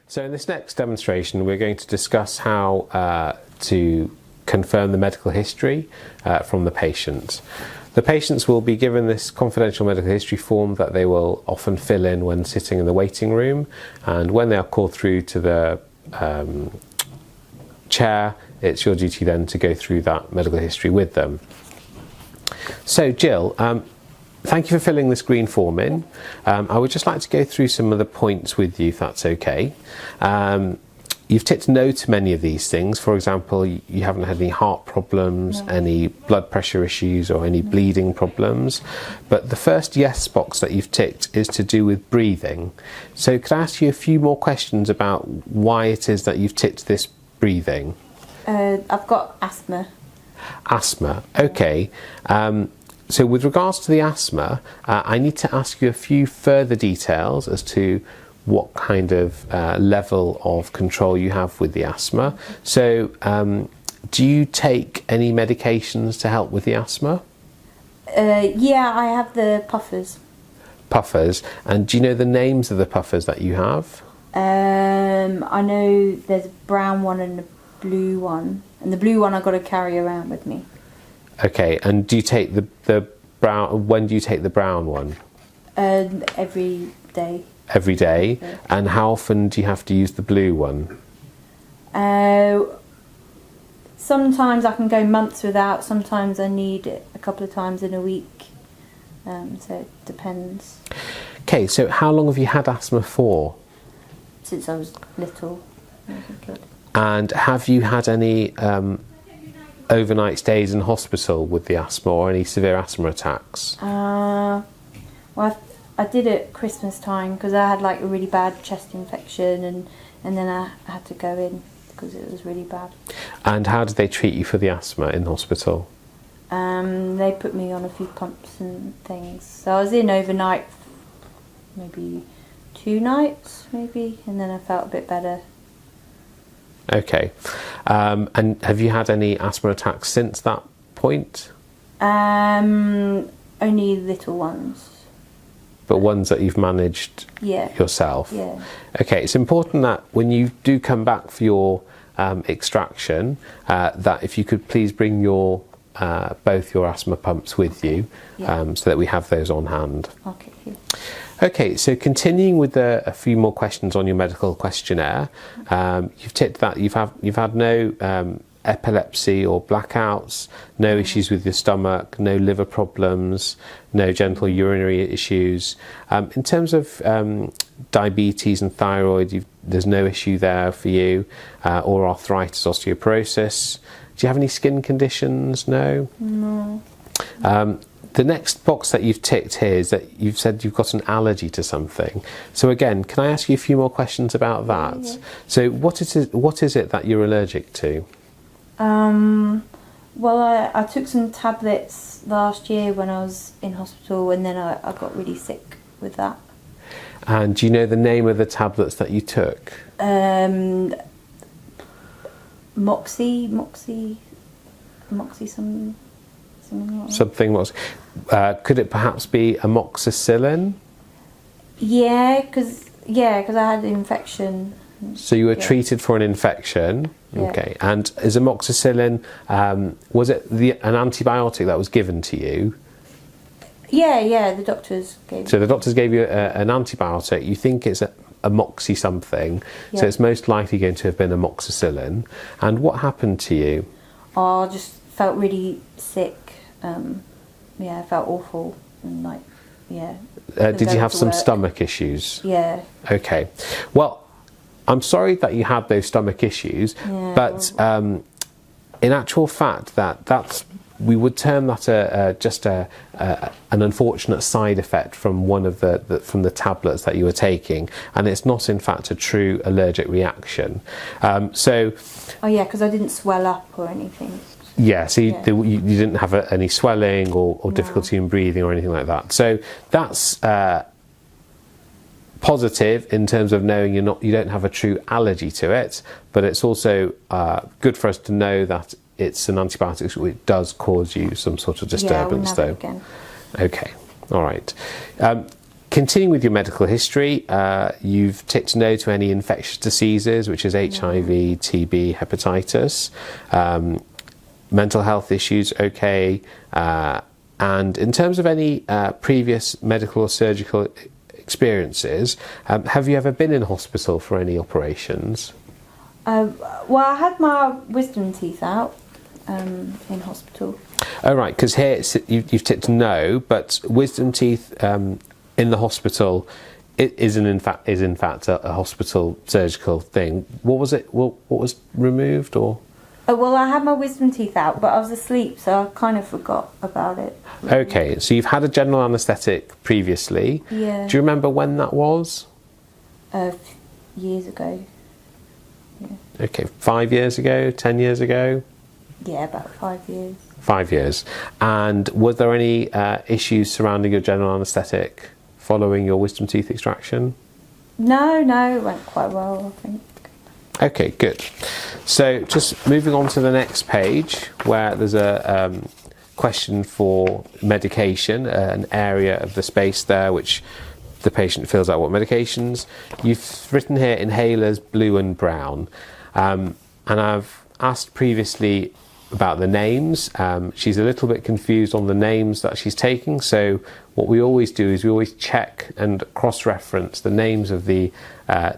So in this next demonstration we're going to discuss how to confirm the medical history from the patient. The patients will be given this confidential medical history form that they will often fill in when sitting in the waiting room, and when they are called through to the chair, it's your duty then to go through that medical history with them. So Jill, thank you for filling this green form in. I would just like to go through some of the points with you, if that's okay. You've ticked no to many of these things. For example, you haven't had any heart problems, any blood pressure issues, or any bleeding problems. But the first yes box that you've ticked is to do with breathing. So could I ask you a few more questions about why it is that you've ticked this breathing? I've got asthma. Asthma, okay. So with regards to the asthma, I need to ask you a few further details as to what kind of level of control you have with the asthma. So do you take any medications to help with the asthma? Yeah, I have the puffers. Puffers. And do you know the names of the puffers that you have? I know there's a brown one and a blue one. And the blue one I've got to carry around with me. Okay, and do you take the brown, when do you take the brown one? Every day. Every day? Yeah. And how often do you have to use the blue one? Sometimes I can go months without, sometimes I need it a couple of times in a week. So it depends. Okay, so how long have you had asthma for? Since I was little. I was a kid. And have you had any overnight stays in hospital with the asthma, or any severe asthma attacks? Well, I did it at Christmas time because I had like a really bad chest infection, and then I had to go in because it was really bad. And how did they treat you for the asthma in hospital? They put me on a few pumps and things. So I was in overnight, maybe 2 nights, maybe, and then I felt a bit better. Okay. And have you had any asthma attacks since that point? Only little ones. But ones that you've managed yourself? Yeah. Okay, it's important that when you do come back for your extraction, that if you could please bring your both your asthma pumps with you, so that we have those on hand. Okay. Okay, so continuing with a few more questions on your medical questionnaire, you've ticked that you've had no epilepsy or blackouts, no issues with your stomach, no liver problems, no genital urinary issues. In terms of diabetes and thyroid, there's no issue there for you, or arthritis, osteoporosis. Do you have any skin conditions? No? No. The next box that you've ticked here is that you've said you've got an allergy to something. So again, can I ask you a few more questions about that? Yeah. So what is it that you're allergic to? Well, I took some tablets last year when I was in hospital, and then I got really sick with that. And do you know the name of the tablets that you took? Moxie, something like that. Could it perhaps be amoxicillin? Yeah, because I had an infection. So you were treated for an infection. Yeah. Okay. And is amoxicillin, was it an antibiotic that was given to you? Yeah, the doctors gave. So the doctors gave you an antibiotic. You think it's a moxie something, so it's most likely going to have been amoxicillin. And what happened to you? Oh, I just felt really sick. I felt awful, and did you have some stomach issues? Yeah. Okay. Well, I'm sorry that you had those stomach issues, but in actual fact, we would term that just an unfortunate side effect from one of the tablets that you were taking, and it's not in fact a true allergic reaction. So. Oh yeah, because I didn't swell up or anything. Yeah, so you didn't have any swelling or difficulty in breathing or anything like that. So that's positive in terms of knowing you don't have a true allergy to it, but it's also good for us to know that it's an antibiotic, so it does cause you some sort of disturbance, though. Again. Okay, all right. Continuing with your medical history, you've ticked no to any infectious diseases, which is HIV, TB, hepatitis. Mental health issues, okay. And in terms of any previous medical or surgical experiences, have you ever been in hospital for any operations? Well, I had my wisdom teeth out in hospital. Oh, right, because here you've ticked no, but wisdom teeth in the hospital is in fact a hospital surgical thing. What was it? What was removed or? Well, I had my wisdom teeth out, but I was asleep, so I kind of forgot about it. Okay, so you've had a general anaesthetic previously. Yeah. Do you remember when that was? Years ago. Yeah. Okay, 5 years ago, 10 years ago? Yeah, about 5 years. 5 years. And were there any issues surrounding your general anaesthetic following your wisdom teeth extraction? No, it went quite well, I think. Okay, good. So just moving on to the next page where there's a question for medication, an area of the space there which the patient fills out what medications. You've written here inhalers blue and brown, and I've asked previously about the names. She's a little bit confused on the names that she's taking, so what we always do is we always check and cross-reference the names of the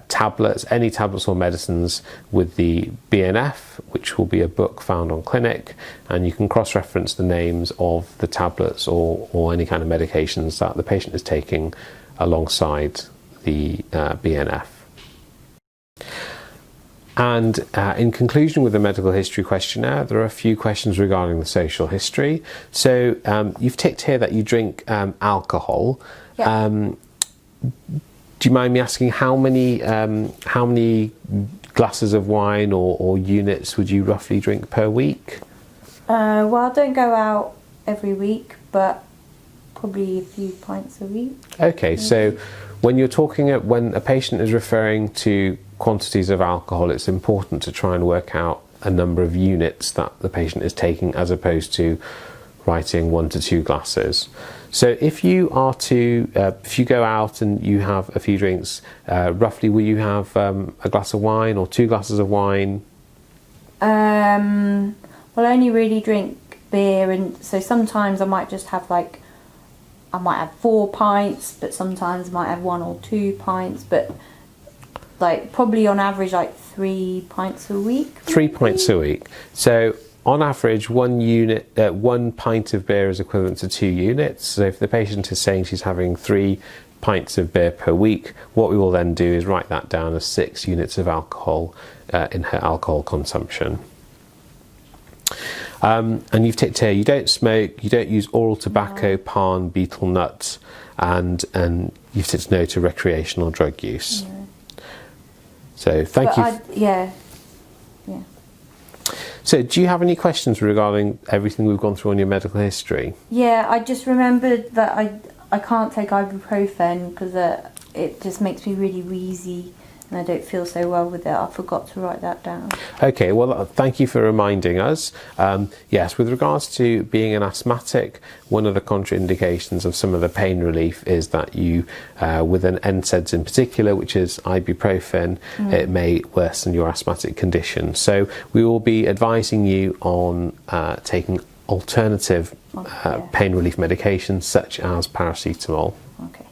tablets, any tablets or medicines, with the BNF, which will be a book found on Clinic, and you can cross-reference the names of the tablets or any kind of medications that the patient is taking alongside the BNF. And in conclusion with the medical history questionnaire, there are a few questions regarding the social history. So you've ticked here that you drink alcohol. Yeah. Do you mind me asking how many glasses of wine or units would you roughly drink per week? Well, I don't go out every week, but probably a few pints a week. Okay, so when a patient is referring to quantities of alcohol, it's important to try and work out a number of units that the patient is taking as opposed to writing 1 to 2 glasses. So if you go out and you have a few drinks, roughly will you have a glass of wine or 2 glasses of wine? Well, I only really drink beer, and so sometimes I might just have I might have 4 pints, but sometimes I might have 1 or 2 pints, but probably on average 3 pints a week. 3 pints a week. So on average, 1 pint of beer is equivalent to 2 units. So if the patient is saying she's having 3 pints of beer per week, what we will then do is write that down as 6 units of alcohol in her alcohol consumption. And you've ticked here, you don't smoke, you don't use oral tobacco, palm, betel nuts, and you've ticked no to recreational drug use. Yeah. So thank you. Yeah. So do you have any questions regarding everything we've gone through on your medical history? Yeah, I just remembered that I can't take ibuprofen because it just makes me really wheezy and I don't feel so well with it. I forgot to write that down. Okay, well, thank you for reminding us. Yes, with regards to being an asthmatic, one of the contraindications of some of the pain relief is that you, with an NSAIDs in particular, which is ibuprofen, it may worsen your asthmatic condition. So we will be advising you on taking alternative pain relief medications such as paracetamol. Okay.